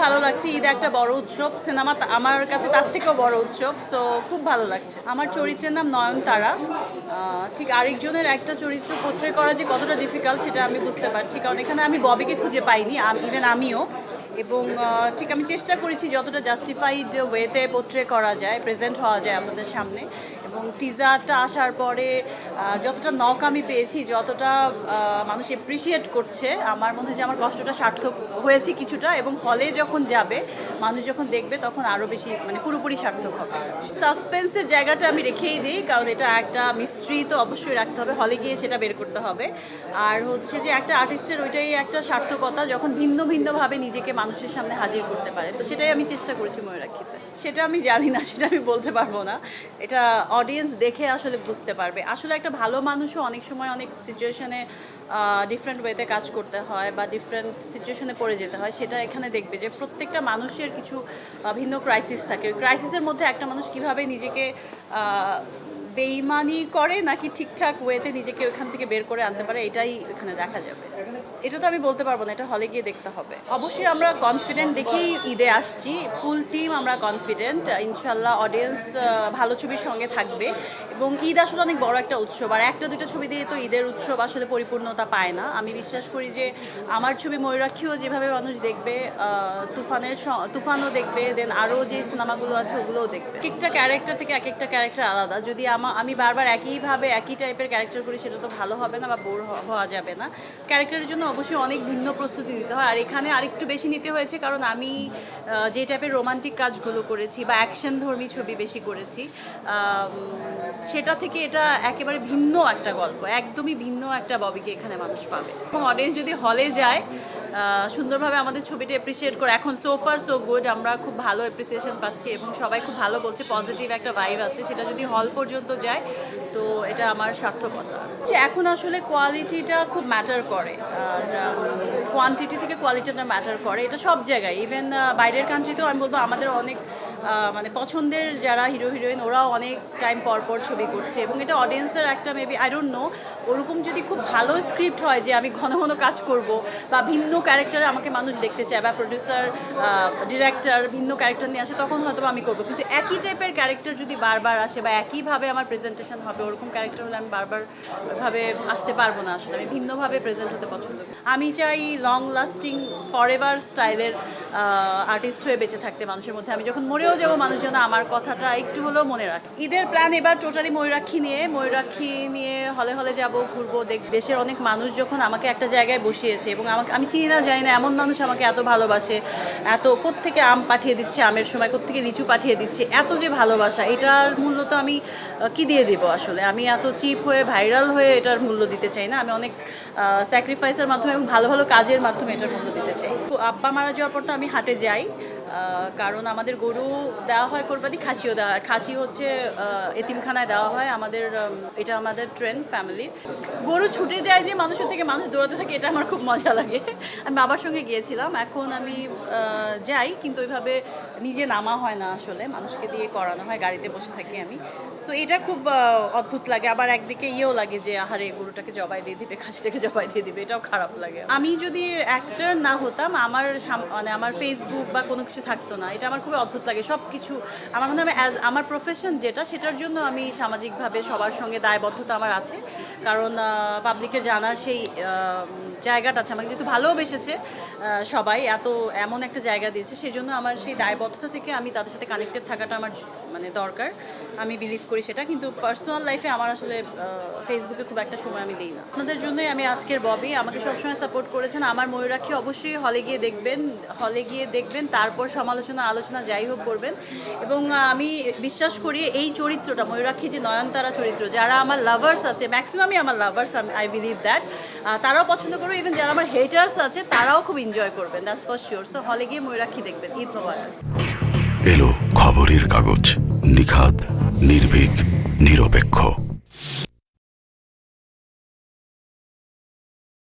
ভালো লাগছে। ঈদ একটা বড় উৎসব, সিনেমা আমার কাছে তার থেকেও বড় উৎসব। সো খুব ভালো লাগছে। আমার চরিত্রের নাম নয়নতারা। ঠিক আরেকজনের একটা চরিত্র পোট্রে করা যে কতটা ডিফিকাল্ট সেটা আমি বুঝতে পারছি, কারণ এখানে আমি ববিকে খুঁজে পাইনি, ইভেন আমিও। এবং ঠিক আমি চেষ্টা করেছি যতটা জাস্টিফাইড ওয়েতে পোট্রে করা যায়, প্রেজেন্ট হওয়া যায় আপনাদের সামনে। এবং টিজারটা আসার পরে যতটা নক আমি পেয়েছি, যতটা মানুষ এপ্রিসিয়েট করছে, আমার মনে হয় যে আমার কষ্টটা সার্থক হয়েছে কিছুটা। এবং হলে যখন যাবে, মানুষ যখন দেখবে, তখন আরও বেশি মানে পুরোপুরি সার্থক হবে। সাসপেন্সের জায়গাটা আমি রেখেই দিই, কারণ এটা একটা মিস্ট্রি তো অবশ্যই রাখতে হবে, হলে গিয়ে সেটা বের করতে হবে। আর হচ্ছে যে একটা আর্টিস্টের ওইটাই একটা সার্থকতা, যখন ভিন্ন ভিন্নভাবে নিজেকে মানুষের সামনে হাজির করতে পারে। তো সেটাই আমি চেষ্টা করেছি ময়ূরাক্ষীতে। সেটা আমি জানি না, সেটা আমি বলতে পারবো না। এটা অডিয়েন্স দেখে আসলে বুঝতে পারবে। আসলে একটা ভালো মানুষও অনেক সময় অনেক সিচুয়েশনে ডিফারেন্ট ওয়েতে কাজ করতে হয় বা ডিফারেন্ট সিচুয়েশনে পড়ে যেতে হয়। সেটা এখানে দেখবে যে প্রত্যেকটা মানুষের কিছু ভিন্ন ক্রাইসিস থাকে। ওই ক্রাইসিসের মধ্যে একটা মানুষ কীভাবে নিজেকে বেইমানি করে নাকি ঠিকঠাক ওয়েতে নিজেকে ওইখান থেকে বের করে আনতে পারে, এটাই এখানে দেখা যাবে। এটা তো আমি বলতে পারবো না, এটা হলে গিয়ে দেখতে হবে। অবশ্যই আমরা কনফিডেন্ট দেখেই ঈদে আসছি, ফুল টিম আমরা কনফিডেন্ট। ইনশাল্লাহ অডিয়েন্স ভালো ছবির সঙ্গে থাকবে। এবং ঈদ আসলে অনেক বড় একটা উৎসব, আর একটা দুটো ছবি দিয়ে তো ঈদের উৎসব আসলে পরিপূর্ণতা পায় না। আমি বিশ্বাস করি যে আমার ছবি ময়ূরাক্ষীও যেভাবে মানুষ দেখবে, তুফানও দেখবে, দেন আরও যে সিনেমাগুলো আছে ওগুলোও দেখবে। এক একটা ক্যারেক্টার থেকে এক একটা ক্যারেক্টার আলাদা। যদি আমি বারবার একইভাবে একই টাইপের ক্যারেক্টার করি, সেটা তো ভালো হবে না বা বোর হওয়া যাবে না। ক্যারেক্টারের জন্য অবশ্যই অনেক ভিন্ন প্রস্তুতি নিতে হয়, আর এখানে আরেকটু বেশি নিতে হয়েছে, কারণ আমি যে টাইপের রোমান্টিক কাজগুলো করেছি বা অ্যাকশন ধর্মী ছবি বেশি করেছি, সেটা থেকে এটা একেবারে ভিন্ন একটা গল্প, একদমই ভিন্ন একটা ববিকে এখানে মানুষ পাবে। এবং অডিয়েন্স যদি হলে যায়, সুন্দরভাবে আমাদের ছবিটা অ্যাপ্রিসিয়েট করে, এখন সো ফার সো গুড, আমরা খুব ভালো অ্যাপ্রিসিয়েশন পাচ্ছি এবং সবাই খুব ভালো বলছে, পজিটিভ একটা ভাইব আছে, সেটা যদি হল পর্যন্ত যায় তো এটা আমার সার্থকতা। যে এখন আসলে কোয়ালিটিটা খুব ম্যাটার করে, আর কোয়ান্টিটি থেকে কোয়ালিটিটা ম্যাটার করে, এটা সব জায়গায়। ইভেন বাইরের কান্ট্রিতেও আমি বলবো আমাদের অনেক মানে পছন্দের যারা হিরো হিরোইন, ওরাও অনেক টাইম পর পর ছবি করছে। এবং এটা অডিয়েন্সের একটা মেবি আই ডোন্ট নো, ওরকম যদি খুব ভালো স্ক্রিপ্ট হয় যে আমি ঘন ঘন কাজ করব বা ভিন্ন ক্যারেক্টারে আমাকে মানুষ দেখতে চায়, বা প্রডিউসার ডিরেক্টর ভিন্ন ক্যারেক্টার নিয়ে আসে, তখন হয়তো আমি করবো। কিন্তু একই টাইপের ক্যারেক্টার যদি বারবার আসে বা একইভাবে আমার প্রেজেন্টেশন হবে, ওরকম ক্যারেক্টার হলে আমি বারবার ভাবে আসতে পারবো না। আসলে আমি ভিন্নভাবে প্রেজেন্ট হতে পছন্দ করি। আমি চাই লং লাস্টিং ফরএভার স্টাইলের আর্টিস্ট হয়ে বেঁচে থাকতে মানুষের মধ্যে। আমি যখন মরেও যাবো, মানুষ যেন আমার কথাটা একটু হলেও মনে রাখে। ঈদের প্ল্যান এবার টোটালি ময়ূরাক্ষী নিয়ে হলে হলে যাব, ঘুরবো, দেশের অনেক মানুষ যখন আমাকে একটা জায়গায় বসিয়েছে, এবং আমি চিনি না জানি না এমন মানুষ আমাকে এত ভালোবাসে, এত কোত্থেকে আম পাঠিয়ে দিচ্ছে, আমের সময় কোত্থেকে লিচু পাঠিয়ে দিচ্ছে, এত যে ভালোবাসা, এটার মূল্য তো আমি কি দিয়ে দেব আসলে। আমি এত চিপ হয়ে ভাইরাল হয়ে এটার মূল্য দিতে চাই না। আমি অনেক স্যাক্রিফাইসের মাধ্যমে এবং ভালো ভালো কাজের মাধ্যমে এটার মূল্য দিতে চাই। তো আব্বা মারা যাওয়ার পর তো আমি হাটে যাই, কারণ আমাদের গরু দেওয়া হয় কোরবানি, খাসিও দেওয়া হয়। খাসি হচ্ছে এতিমখানায় দেওয়া হয় আমাদের, এটা আমাদের ট্রেন্ড ফ্যামিলির। গরু ছুটে যায় যে মানুষের থেকে মানুষ দৌড়াতে থাকে, এটা আমার খুব মজা লাগে। আমি বাবার সঙ্গে গিয়েছিলাম, এখন আমি যাই, কিন্তু ওইভাবে নিজে নামা হয় না আসলে, মানুষকে দিয়ে করানো হয়, গাড়িতে বসে থাকি আমি। সো এটা খুব অদ্ভুত লাগে। আবার একদিকে ইয়েও লাগে যে আহারে গরুটাকে জবাই দিয়ে দিবে, খাসিটাকে জবাই দিয়ে দিবে, এটাও খারাপ লাগে। আমি যদি অ্যাক্টর না হতাম, মানে আমার ফেসবুক বা কোনো কিছু থাকতো না। এটা আমার খুবই অদ্ভুত লাগে। সব কিছু আমার মনে হয় আমার প্রফেশন যেটা, সেটার জন্য আমি সামাজিকভাবে সবার সঙ্গে দায়বদ্ধতা আমার আছে, কারণ পাবলিকের জানার সেই জায়গাটা আছে। আমাকে যেহেতু ভালোবেসেছে সবাই, এমন একটা জায়গা দিয়েছে, সেই জন্য আমার সেই দায়বদ্ধতা থেকে আমি তাদের সাথে কানেক্টেড থাকাটা আমার মানে দরকার, আমি বিলিভ করি সেটা। কিন্তু পার্সোনাল লাইফে আমার আসলে ফেসবুকে খুব একটা সময় আমি দিই না। আপনাদের জন্যই আমি আজকের ববি, আমাকে সবসময় সাপোর্ট করেছেন। আমার ময়ূরাক্ষী অবশ্যই হলে গিয়ে দেখবেন, তারপর সমালোচনা আলোচনা যাই হোক করবেন। এবং আমি বিশ্বাস করি এই চরিত্রটা, ময়ূরাক্ষী যে নয়নতারা চরিত্র, যারা আমার লাভার্স আছে, ম্যাক্সিমামই আমার লাভার্স, আই বিলিভ দ্যাট, তারাও পছন্দ করবে। ইভেন যারা আমার হেটার্স আছে, তারাও খুব এনজয় করবেন, দ্যাটস ফর শিওর। সো হলে গিয়ে ময়ূরাক্ষী দেখবেন। ঈদ মোবারক। এলো খবরের কাগজ, নিখাত, নির্ভীক, নিরপেক্ষ।